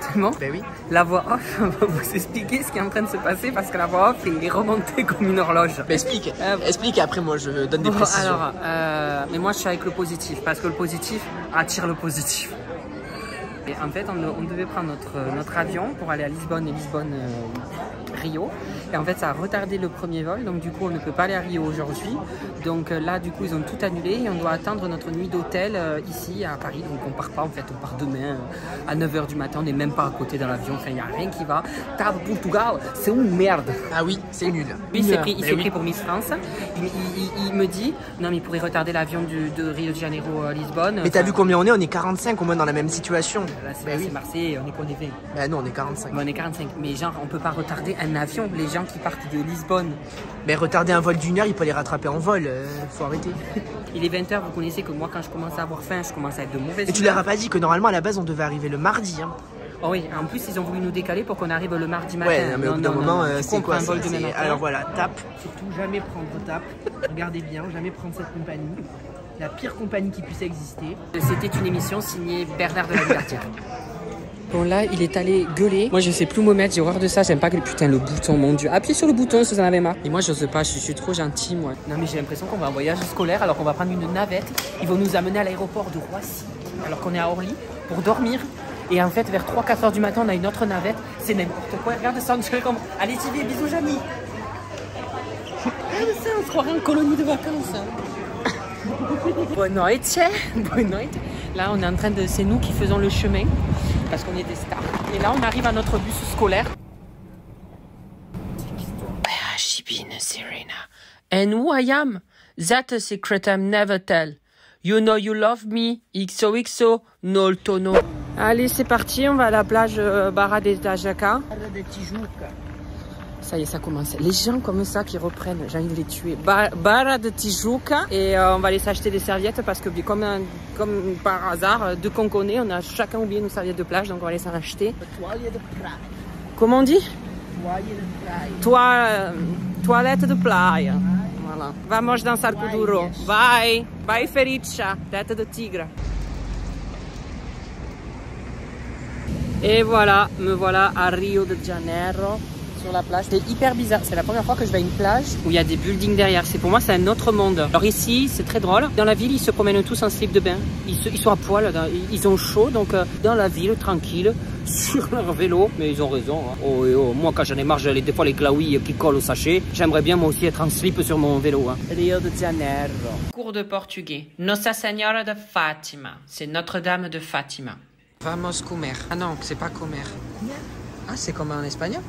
Tellement. Ben oui. La voix off va vous expliquer ce qui est en train de se passer parce que la voix off est remontée comme une horloge. Ben explique. Explique et après moi je donne des précisions. Alors, mais moi je suis avec le positif parce que le positif attire le positif. Et en fait, on devait prendre notre avion pour aller à Lisbonne et Rio. Et en fait, ça a retardé le premier vol. Donc, du coup, on ne peut pas aller à Rio aujourd'hui. Donc là, du coup, ils ont tout annulé et on doit attendre notre nuit d'hôtel ici à Paris. Donc, on part pas en fait. On part demain à 9 h du matin. On n'est même pas à côté dans l'avion. Enfin, il n'y a rien qui va. Tab Portugal, c'est une merde. Ah oui, c'est nul. Lui, il s'est pris pour Miss France. Il me dit, non, mais il pourrait retarder l'avion de Rio de Janeiro à Lisbonne. Mais t'as vu combien on est? On est 45 au moins dans la même situation. Là, c'est Marseille, on est qu'on est 20. Bah non, on est 45. Mais on est 45. Mais genre, on peut pas retarder un avion. Les gens qui partent de Lisbonne. Mais retarder un vol d'1 heure, il peut les rattraper en vol. Faut arrêter. Il est 20 h, vous connaissez que moi, quand je commence à avoir faim, je commence à être de mauvaise humeur. Et tu leur as pas dit que normalement, à la base, on devait arriver le mardi. Hein. Oh oui, en plus, ils ont voulu nous décaler pour qu'on arrive le mardi matin. Ouais, mais au bout d'un moment, c'est quoi ça, alors voilà, tape. Surtout, jamais prendre tape. Regardez bien, jamais prendre cette compagnie. La pire compagnie qui puisse exister. C'était une émission signée Bernard de la Villardière. Bon là, il est allé gueuler. Moi, je sais plus où me mettre, j'ai horreur de ça. J'aime pas que putain le bouton, mon dieu. Appuyez sur le bouton si vous en avez marre. Et moi, j'ose pas, je suis trop gentil, moi. Non, mais j'ai l'impression qu'on va en voyage scolaire alors qu'on va prendre une navette. Ils vont nous amener à l'aéroport de Roissy alors qu'on est à Orly pour dormir. Et en fait, vers 3-4 h du matin, on a une autre navette. C'est n'importe quoi. Regarde ça, on dirait comme... Allez, TV, bisous, Jamy. Regarde ça, on se croirait en colonie de vacances. Bonne nuit. Bonne nuit. Là, on est en train de... C'est nous qui faisons le chemin parce qu'on est des stars. Et là, on arrive à notre bus scolaire. Where has she been, Serena? And who I am? That a secret I'm never tell. You know you love me. XOXO, no tono. Allez, c'est parti. On va à la plage Barra de Tijuca. Ça y est, ça commence. Les gens comme ça qui reprennent, j'ai envie de les tuer. Barra de Tijuca. Et on va aller s'acheter des serviettes parce que comme par hasard, deux qu'on connaît, on a chacun oublié nos serviettes de plage, donc on va aller s'en acheter. Comment on dit? Toilette de playa. Voilà. Vamos dançar com duro. Vai. Vai, Fericha. Tête de tigre. Et voilà, me voilà à Rio de Janeiro. Sur la plage. C'est hyper bizarre. C'est la première fois que je vais à une plage où il y a des buildings derrière. C'est pour moi, c'est un autre monde. Alors ici, c'est très drôle. Dans la ville, ils se promènent tous en slip de bain. Ils sont à poil. Ils ont chaud. Donc, dans la ville, tranquille, sur leur vélo. Mais ils ont raison. Hein. Oh, moi, quand j'en ai marre, j'ai des fois les glaouis qui collent au sachet. J'aimerais bien, moi aussi, être en slip sur mon vélo. Hein. Rio de Janeiro. Cours de portugais. Nossa Senhora de Fatima. C'est Notre-Dame de Fatima. Vamos comer. Ah non, c'est pas comer. Ah, c'est comme en espagnol?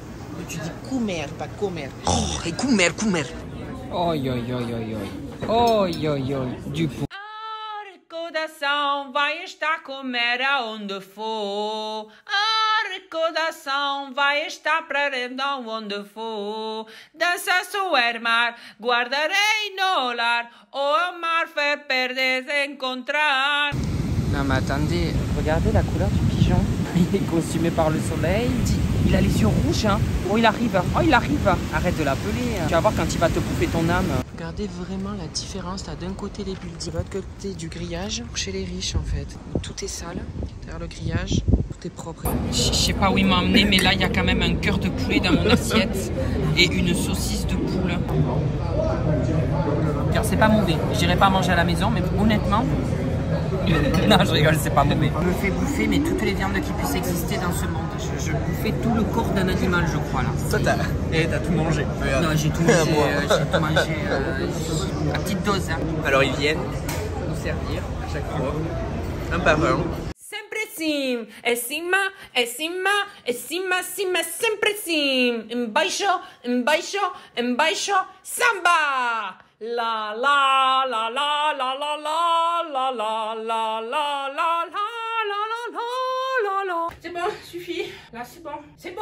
Tu dis comer, pas comer. Oh, et comer. Oi, oi, oi, oi, oi. Oi, oi, oi. Du pou. A recordação vai estar comer aonde for. A recordação vai estar para onde for. Dança sobre mar, guardarei no lar. O mar fait perder encontrar. Non mais attendez, regardez la couleur du pigeon. Il est consumé par le soleil. Il a les yeux rouges, hein. Oh, il arrive. Oh, il arrive. Arrête de l'appeler. Tu vas voir quand il va te bouffer ton âme. Regardez vraiment la différence. Là, d'un côté les buildings, de l'autre côté du grillage. Chez les riches, en fait. Tout est sale. Derrière le grillage, tout est propre. Je sais pas où il m'a emmené, mais là, il y a quand même un cœur de poulet dans mon assiette et une saucisse de poule. Car c'est pas mauvais. Je dirais pas manger à la maison, mais honnêtement. Non, je rigole, c'est pas mauvais. Je me fais bouffer, mais toutes les viandes qui puissent exister dans ce monde. Je bouffais tout le corps d'un animal, je crois, là. Toi, t'as tout mangé. Non, j'ai tout mangé. J'ai tout mangé à petite dose. Hein. Alors, ils viennent nous servir à chaque fois, un par un. Sempre sim, cima, sempre sim. Embaixo, samba. La la la la la la la la la la la la la la la. C'est bon, suffit. Là, c'est bon. C'est bon.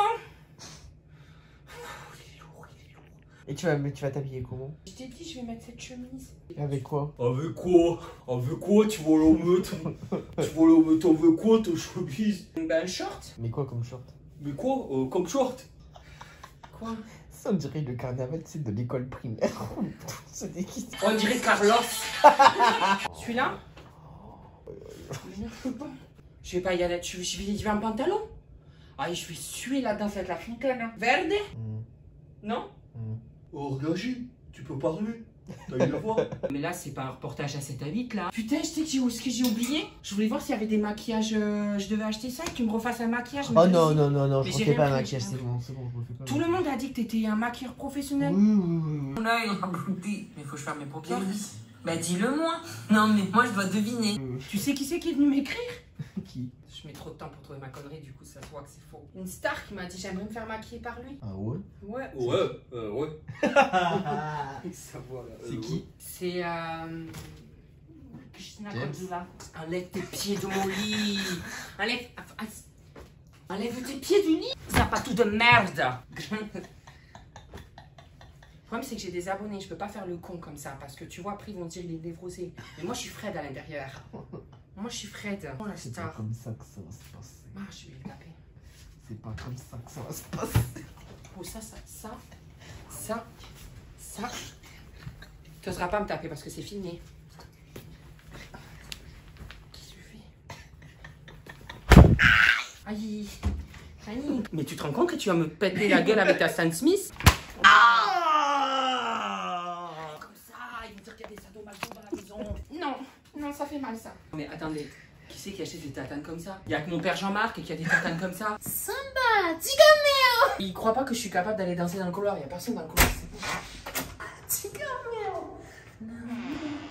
Et tu vas t'habiller comment? Je t'ai dit, je vais mettre cette chemise. Avec quoi? Avec quoi tu vas le mettre? Avec quoi ta chemise? Ben, un short. Mais quoi comme short? Mais quoi comme short? Quoi? Ça, on dirait le carnaval, c'est de l'école primaire. On dirait Carlos. Celui-là? Je vais pas y aller. Je vais en pantalon. Ah, je vais suer là-dedans, ça va être la fontaine. Hein. Verde? Non? Oh, Reggie, tu peux parler. T'as eu la voix. Mais là, c'est pas un reportage à 7 à 8 là. Putain, je sais que ce que j'ai oublié. Je voulais voir s'il y avait des maquillages. Je devais acheter ça et que tu me refasses un maquillage. Oh non, non, non, non, mais je refais pas un maquillage, c'est bon, je le fais pas. Tout le monde a dit que t'étais un maquilleur professionnel. Oui, oui, oui. Mon œil abouti. Mais faut que je ferme mes paupières. Bah dis-le-moi. Non, mais moi je dois deviner. Tu sais qui c'est qui est venu m'écrire? Qui? Je mets trop de temps pour trouver ma connerie, du coup ça se voit que c'est faux. Une star qui m'a dit j'aimerais me faire maquiller par lui. Ah ouais? Ouais. Ouais. Ça voit là. C'est qui? C'est Christina Cordula. Enlève tes pieds de mon lit. Enlève tes pieds du lit. Ça pas tout de merde. Le problème c'est que j'ai des abonnés, je peux pas faire le con comme ça parce que tu vois après ils vont dire il est névrosé. Mais moi je suis Fred à l'intérieur. Moi je suis Fred. Oh la C'est pas star. comme ça que ça va se passer. Ah je vais le taper. C'est pas comme ça que ça va se passer. Oh ça. Tu n'oseras pas me taper parce que c'est filmé. Qu'est-ce que tu fais? Aïe. Aïe. Mais tu te rends compte que tu vas me péter la gueule avec ta Stan Smith? Comme ça, ils vont dire qu'il y a des sadomaso dans la maison. Non, ça fait mal ça. Mais attendez, qui c'est qui achète des tatanes comme ça? Il y a que mon père Jean-Marc qui a des tatanes comme ça. Samba, Tigameo. Il croit pas que je suis capable d'aller danser dans le couloir, il y a personne dans le couloir, c'est bon. Tigameo.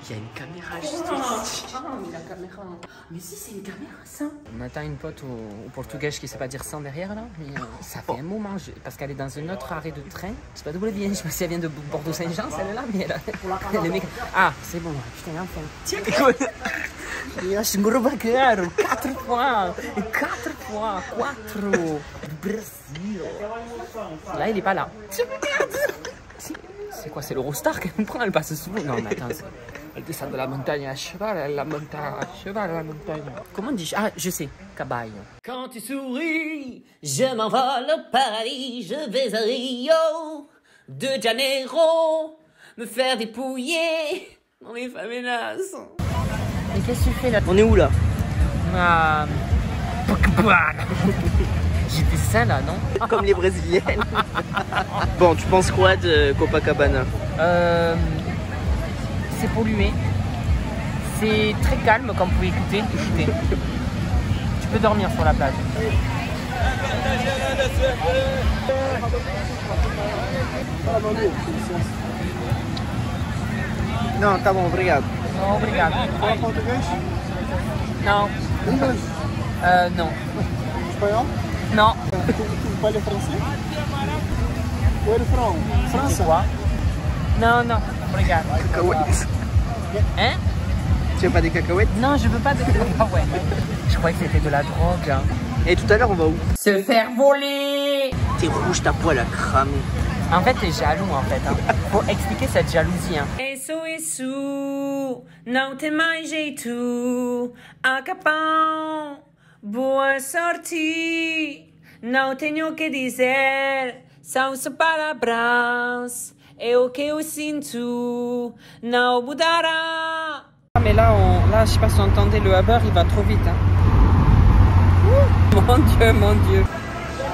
Il y a une caméra juste ici. Mais la caméra. Mais si, c'est une caméra, ça. On attend une pote au Portugais qui sait pas dire 100 derrière, là. Mais ça fait un moment, parce qu'elle est dans un autre arrêt de train. Je sais pas d'où elle vient, je sais pas si elle vient de Bordeaux-Saint-Jean, celle-là, mais elle est... Ah, c'est bon, putain, enfin. Tiens, écoute. Je suis Morobaguero, 4 fois. 4 fois, 4. Du Brésil. Là, il est pas là. C'est quoi, c'est l'Eurostar qu'elle me prend? Elle passe souvent. Non, mais attends, elle descend de la montagne à cheval, elle la monte à cheval à la montagne. Comment on dit? Ah, je sais, cabaye. Quand tu souris, je m'envole au paradis, je vais à Rio de Janeiro me faire dépouiller dans les favelas. Mais qu'est-ce que tu fais là? On est où là? J'ai fait ça là, non? Comme les brésiliennes. Bon, tu penses quoi de Copacabana? C'est pollué. C'est très calme comme vous pouvez écouter. Tu peux dormir sur la plage. Não, tá bom, obrigado. Non, obrigado. Fala português? Non. Inglês? Non. Espanhol? Non. Tu parles français? Where are you from? France? Quoi? Non, non. Obrigado. Cacahuètes. Hein? Tu veux pas des cacahuètes? Non, je veux pas de cacahuètes. Je croyais que c'était de la drogue. Hein. Et tout à l'heure, on va où? Se faire voler. T'es rouge, ta poêle a cramé. En fait, t'es jaloux en fait. Hein. Faut expliquer cette jalousie. Hein. Isso, não tem mais jeito. Acabou, boa sorte. Não tenho o que dizer. São só palavras. É o que eu sinto. Não mudará. Mais là, là, je sais pas si vous entendez, le Uber, il va trop vite. Hein. Mon Dieu, mon Dieu.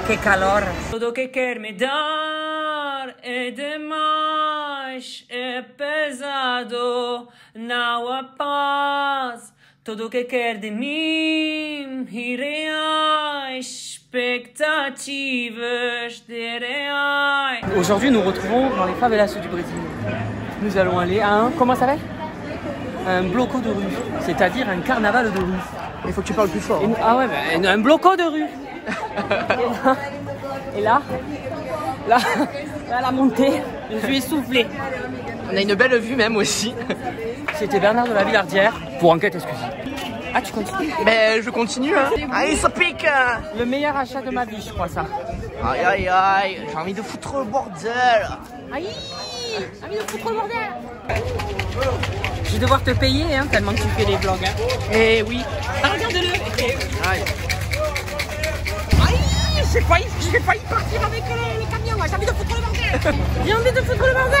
Que calor. Tudo que quer me dar é demais, é pesado, não há paz. Tudo que quer de mim, irreais, expectativas de reais. Aujourd'hui, nous retrouvons dans les favelas du Brésil. Nous allons aller à un, comment ça s'appelle? Un bloco de rue, c'est-à-dire un carnaval de rue. Il faut que tu parles plus fort. Et, ah ouais, bah, un bloco de rue. Et là, la montée, je suis essoufflé. On a une belle vue même aussi. C'était Bernard de la Villardière pour enquête exclusive. Ah, tu continues? Ben, je continue, hein. Allez, ça pique. Le meilleur achat de ma vie, je crois ça. Aïe, aïe, aïe. J'ai envie de foutre le bordel. Aïe, envie de foutre le bordel. Je vais devoir te payer, hein, tellement que tu fais des vlogs. Hein. Eh oui. Ah, regarde-le. Aïe. J'ai failli partir avec le camion, j'ai envie de foutre le bordel. J'ai envie de foutre le bordel.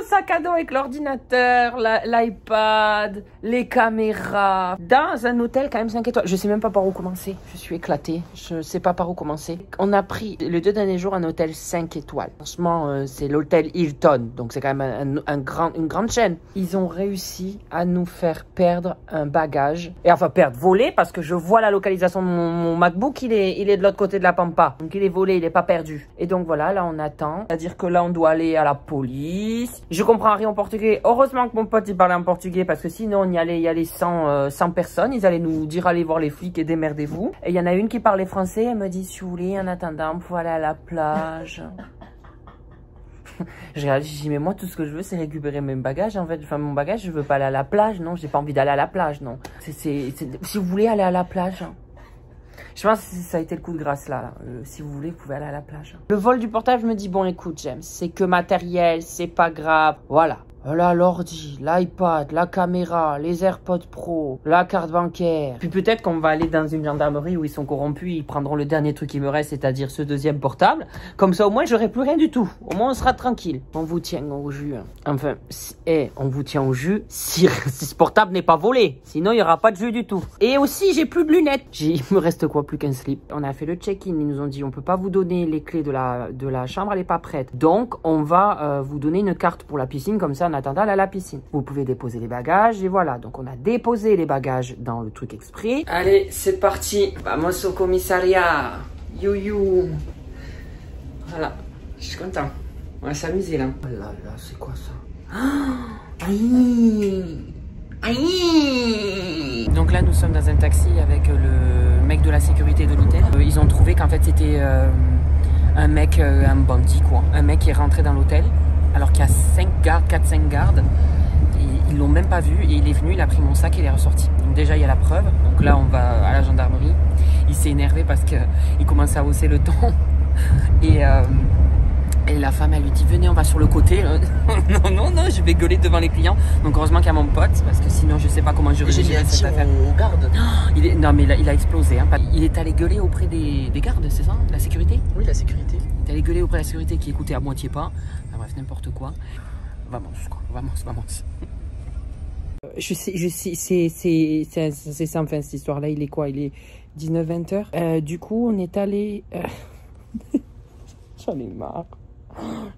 un sac à dos avec l'ordinateur, l'iPad, les caméras. Dans un hôtel quand même 5 étoiles. Je sais même pas par où commencer. Je suis éclatée. Je sais pas par où commencer. On a pris les 2 derniers jours un hôtel 5 étoiles. Franchement, c'est l'hôtel Hilton. Donc c'est quand même une grande chaîne. Ils ont réussi à nous faire perdre un bagage. Et enfin perdre, voler, parce que je vois la localisation de mon MacBook. Il est de l'autre côté de la pampa. Donc il est volé, il est pas perdu. Et donc voilà, là on attend. C'est-à-dire que là on doit aller à la police. Je comprends rien en portugais. Heureusement que mon pote il parlait en portugais, parce que sinon on y allait 100 personnes. Ils allaient nous dire allez voir les flics et démerdez-vous. Et il y en a une qui parlait français. Elle me dit si vous voulez, en attendant, pour aller à la plage. J'ai dit mais moi tout ce que je veux c'est récupérer mes bagages en fait. Enfin mon bagage, je veux pas aller à la plage. Non, j'ai pas envie d'aller à la plage. Non. Si vous voulez aller à la plage. Je pense que ça a été le coup de grâce là. Si vous voulez, vous pouvez aller à la plage. Le vol du portable, je me dis, bon écoute James, c'est que matériel, c'est pas grave. Voilà. Là, l'ordi, l'iPad, la caméra, les AirPods Pro, la carte bancaire. Puis peut-être qu'on va aller dans une gendarmerie où ils sont corrompus, ils prendront le dernier truc qui me reste, c'est-à-dire ce 2e portable. Comme ça, au moins, j'aurai plus rien du tout. Au moins, on sera tranquille. On vous tient au jus. Hein. Enfin, on vous tient au jus si ce portable n'est pas volé. Sinon, il n'y aura pas de jus du tout. Et aussi, j'ai plus de lunettes. Il me reste quoi? Plus qu'un slip. On a fait le check-in. Ils nous ont dit, on peut pas vous donner les clés de la chambre, elle n'est pas prête. Donc, on va vous donner une carte pour la piscine, comme ça, en attendant à la piscine. Vous pouvez déposer les bagages et voilà. Donc on a déposé les bagages dans le truc exprès. Allez, c'est parti. Vamos au commissariat. You. Voilà. Je suis content. On va s'amuser là. Oh là là, c'est quoi ça? Donc là, nous sommes dans un taxi avec le mec de la sécurité de l'hôtel. Ils ont trouvé qu'en fait c'était un mec, un bandit quoi. Un mec qui est rentré dans l'hôtel. Alors qu'il y a 4-5 gardes, ils l'ont même pas vu et il est venu, il a pris mon sac et il est ressorti. Donc déjà il y a la preuve, donc là on va à la gendarmerie. Il s'est énervé parce qu'il commence à hausser le ton et la femme elle lui dit venez on va sur le côté. non, je vais gueuler devant les clients. Donc heureusement qu'il y a mon pote parce que sinon je sais pas comment je vais gérer cette affaire. Aux gardes. Non mais il a explosé. Hein. Il est allé gueuler auprès des gardes, c'est ça? La sécurité? Oui, la sécurité. Il est allé gueuler auprès de la sécurité qui écoutait à moitié pas. Enfin, bref, n'importe quoi. Vamos quoi, vamos. Je sais, c'est ça, enfin, cette histoire-là, il est quoi? Il est 19-20 heures. Du coup, on est allé... J'en ai marre.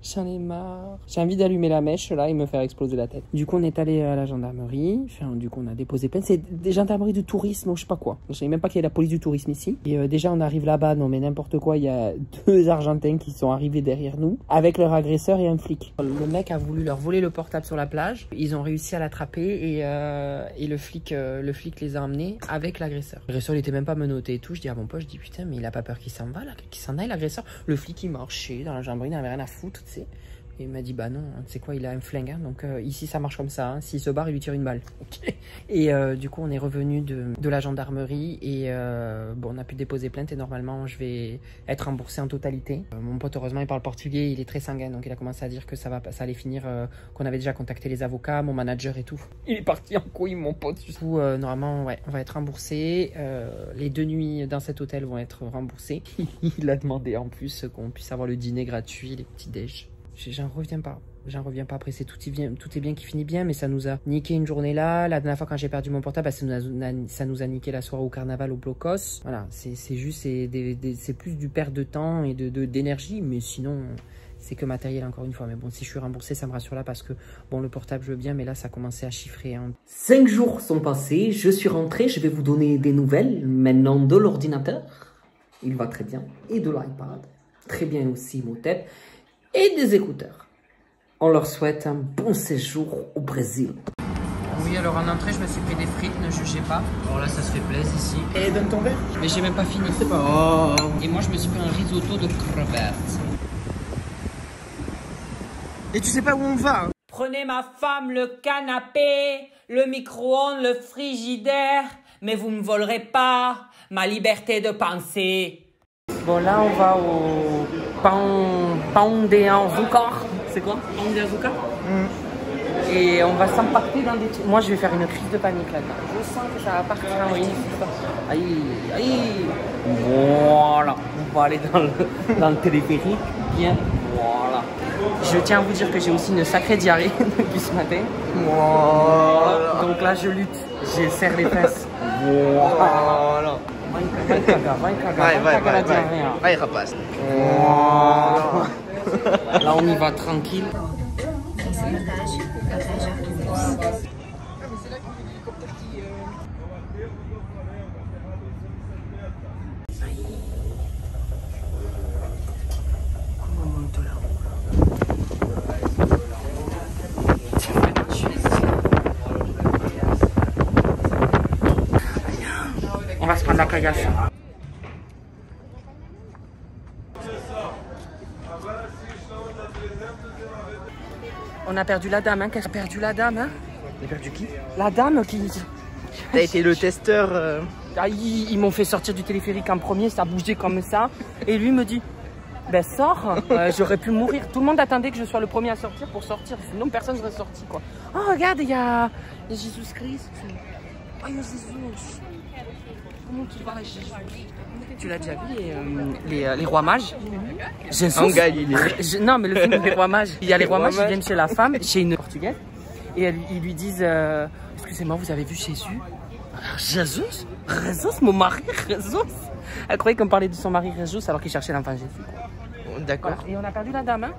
J'ai envie d'allumer la mèche là et me faire exploser la tête. Du coup, on est allé à la gendarmerie. Enfin, du coup, on a déposé plainte. C'est des gendarmeries du tourisme ou je sais pas quoi. Je savais même pas qu'il y a la police du tourisme ici. Et déjà, on arrive là-bas. Non, mais n'importe quoi. Il y a 2 Argentins qui sont arrivés derrière nous avec leur agresseur et un flic. Le mec a voulu leur voler le portable sur la plage. Ils ont réussi à l'attraper et le flic les a emmenés avec l'agresseur. L'agresseur, il était même pas menotté et tout. Je dis à mon pote, je dis putain, mais il a pas peur qu'il s'en va là, qu'il s'en aille l'agresseur. Le flic, il marchait dans la gendarmerie, il n'avait rien à foutre, tu sais. Et il m'a dit bah non, tu sais quoi, il a un flingue, hein, donc ici ça marche comme ça, hein, s'il se barre il lui tire une balle. Okay. Et du coup on est revenu de la gendarmerie et bon on a pu déposer plainte et normalement je vais être remboursé en totalité. Mon pote heureusement il parle portugais, il est très sanguin donc il a commencé à dire que ça allait finir, qu'on avait déjà contacté les avocats, mon manager et tout. Il est parti en couille mon pote. Du coup normalement ouais, on va être remboursé, les 2 nuits dans cet hôtel vont être remboursées. Il a demandé en plus qu'on puisse avoir le dîner gratuit, les petits déj. J'en reviens pas après, c'est tout est bien qui finit bien, mais ça nous a niqué une journée là. La dernière fois quand j'ai perdu mon portable, ça nous a niqué la soirée au carnaval au Blocos. Voilà, c'est juste, c'est plus du perte de temps et d'énergie, mais sinon c'est que matériel encore une fois. Mais bon, si je suis remboursé, ça me rassure là parce que bon, le portable je veux bien, mais là ça commençait à chiffrer. Hein. 5 jours sont passés, je suis rentré, je vais vous donner des nouvelles maintenant de l'ordinateur. Il va très bien, et de l'iPad, très bien aussi mon tête. Et des écouteurs. On leur souhaite un bon séjour au Brésil. Oui, alors en entrée, je me suis pris des frites, ne jugez pas. Alors là, ça se fait plaisir ici. Et donne ton verre. Mais j'ai même pas fini. C'est pas. Oh. Et moi, je me suis pris un risotto de crevettes. Et tu sais pas où on va? Prenez ma femme, le canapé, le micro-ondes, le frigidaire, mais vous me volerez pas ma liberté de penser. Bon, là, on va au Pão de Açúcar. C'est quoi? Pão de Açúcar. Et on va s'empacter dans des trucs. Moi, je vais faire une crise de panique là-dedans. Je sens que ça va partir en vrille. Aïe. Voilà. On va aller dans le téléphérique. Bien. Voilà. Je tiens à vous dire que j'ai aussi une sacrée diarrhée depuis ce matin. Donc là, je lutte. Je serre les fesses. Voilà. Vai cagar. Vai, rapaz. Là, on y va tranquille. On va se prendre la caillasse. On a perdu la dame, hein? Qu'est-ce qu'on a perdu la dame, hein? On a perdu qui? La dame qui... T'as été le testeur. Ah, ils m'ont fait sortir du téléphérique en premier, ça bougeait comme ça. Et lui me dit, ben sors, j'aurais pu mourir. Tout le monde attendait que je sois le premier à sortir pour sortir, sinon personne ne serait sorti, quoi. Oh, regarde, il y a Jésus-Christ. Oh, il y a Jésus. Comment tu parles, Jésus? Tu l'as déjà vu, les rois mages? En Galilée. Non, mais le film des rois mages. Il y a les rois mages qui viennent chez la femme, chez une portugaise, et ils lui disent excusez-moi, vous avez vu Jésus? Jésus? Jésus, mon mari, Jésus? Elle croyait qu'on parlait de son mari Jésus alors qu'il cherchait l'enfant Jésus. D'accord. Voilà. Et on a perdu la dame, hein?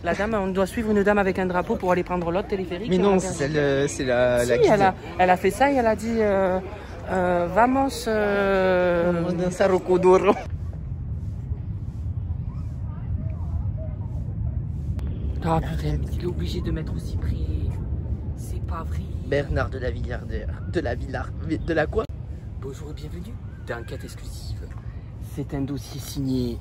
La dame, on doit suivre une dame avec un drapeau pour aller prendre l'autre téléphérique. Mais non, c'est la si, guide. elle a fait ça et elle a dit vamos. Dançar Rocodoro. Ah putain, il est obligé de mettre aussi près. C'est pas vrai. Bernard de la Villardière. De la quoi? Bonjour et bienvenue dans Enquête exclusive. C'est un dossier signé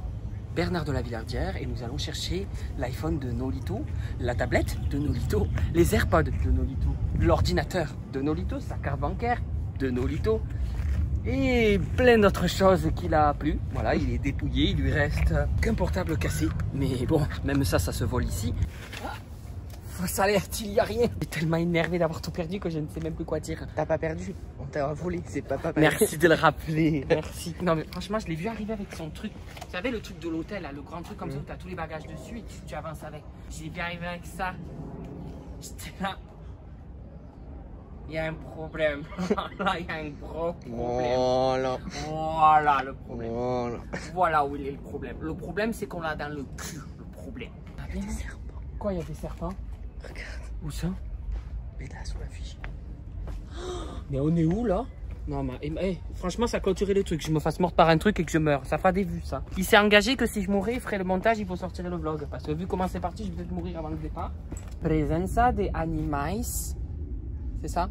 Bernard de la Villardière et nous allons chercher l'iPhone de Nolito, la tablette de Nolito, les AirPods de Nolito, l'ordinateur de Nolito, sa carte bancaire de Nolito et plein d'autres choses qu'il a plu. Voilà, il est dépouillé, il lui reste qu'un portable cassé. Mais bon, même ça se vole ici. Ça a l'air qu'il n'y a rien. Je suis tellement énervé d'avoir tout perdu que je ne sais même plus quoi dire. T'as pas perdu, on t'a volé, c'est pas perdu. Merci de le rappeler, merci. Non mais franchement, je l'ai vu arriver avec son truc. Vous savez le truc de l'hôtel, le grand truc comme ça où tu as tous les bagages dessus et tu avances avec. Je l'ai vu arriver avec ça. J'étais là. Il y a un problème. Là, il y a un gros problème. Voilà. Voilà le problème. Voilà. Voilà où il est le problème. Le problème, c'est qu'on l'a dans le cul, le problème. Il y a des serpents. Quoi, il y a des serpents? Regarde. Où ça? Mais là, sur l'affiche. Mais on est où là? Non mais franchement ça clôturait le truc, je me fasse morte par un truc et que je meure, ça fera des vues ça. Il s'est engagé que si je mourais, il ferait le montage, il faut sortir le vlog. Parce que vu comment c'est parti, je vais peut-être mourir avant le départ. Presenza de animais, c'est ça?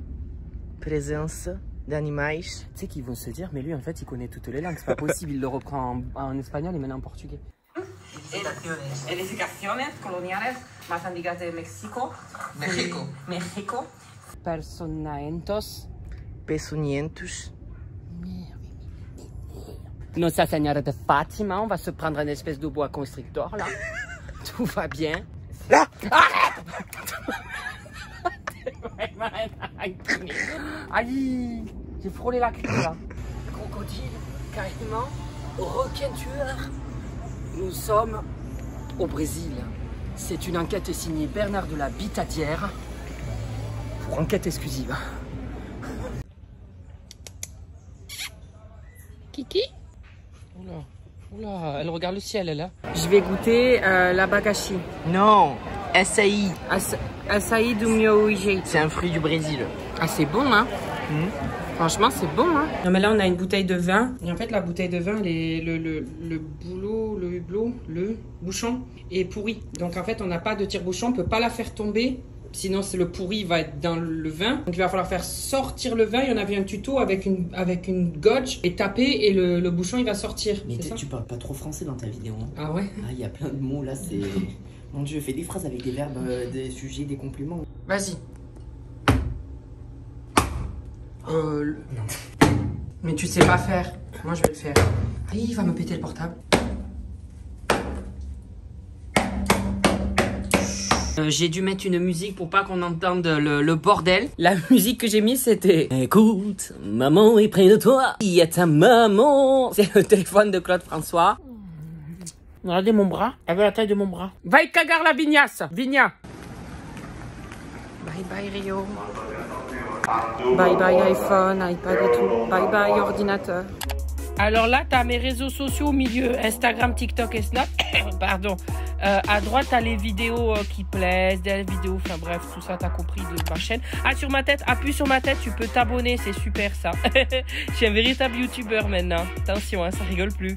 Présence d'animais. Tu sais qu'ils vont se dire, mais lui en fait il connaît toutes les langues, c'est pas possible, il le reprend en espagnol et maintenant en portugais. Edificaciones coloniales más antiguas de México. México. Personamientos. Peçonhentos. Nossa Senhora de Fatima, on va se prendre une espèce de bois constrictor là. Tout va bien. Là. Arrête. Aïe, j'ai frôlé la crise là. Crocodile, carrément, requin tueur. Nous sommes au Brésil. C'est une enquête signée Bernard de la Bitadière pour Enquête exclusive. Kiki? Oula, oula, elle regarde le ciel, elle. Je vais goûter l'abacaxi. Non, açaí. Açaí do meu jeito. C'est un fruit du Brésil. Ah, c'est bon, hein? Franchement, c'est bon, hein? Non, mais là, on a une bouteille de vin. Et en fait, la bouteille de vin, le bouchon est pourri. Donc, en fait, on n'a pas de tire-bouchon. On ne peut pas la faire tomber. Sinon, le pourri va être dans le vin. Donc, il va falloir faire sortir le vin. Il y en avait un tuto avec une gauge et taper et le bouchon, il va sortir. Mais tu parles pas trop français dans ta vidéo. Hein. Ah ouais? Ah, il y a plein de mots là, c'est... Mon Dieu, fais des phrases avec des verbes, des sujets, des compléments. Vas-y. Mais tu sais pas faire. Moi, je vais le faire. Il va me péter le portable. J'ai dû mettre une musique pour pas qu'on entende le bordel. La musique que j'ai mise, c'était... Écoute, maman est près de toi. Il y a ta maman. C'est le téléphone de Claude François. Regardez mon bras. Elle veut la taille de mon bras. Va y cagar la vignasse. Vigna. Bye bye Rio. Bye bye iPhone, iPad et tout. Bye bye ordinateur. Alors là, tu as mes réseaux sociaux au milieu, Instagram, TikTok et Snap. Pardon. À droite, tu as les vidéos qui plaisent, des vidéos, enfin bref, tout ça, tu as compris de ma chaîne. Ah, sur ma tête, appuie sur ma tête, tu peux t'abonner, c'est super ça. Je suis un véritable YouTuber maintenant. Attention, hein, ça rigole plus.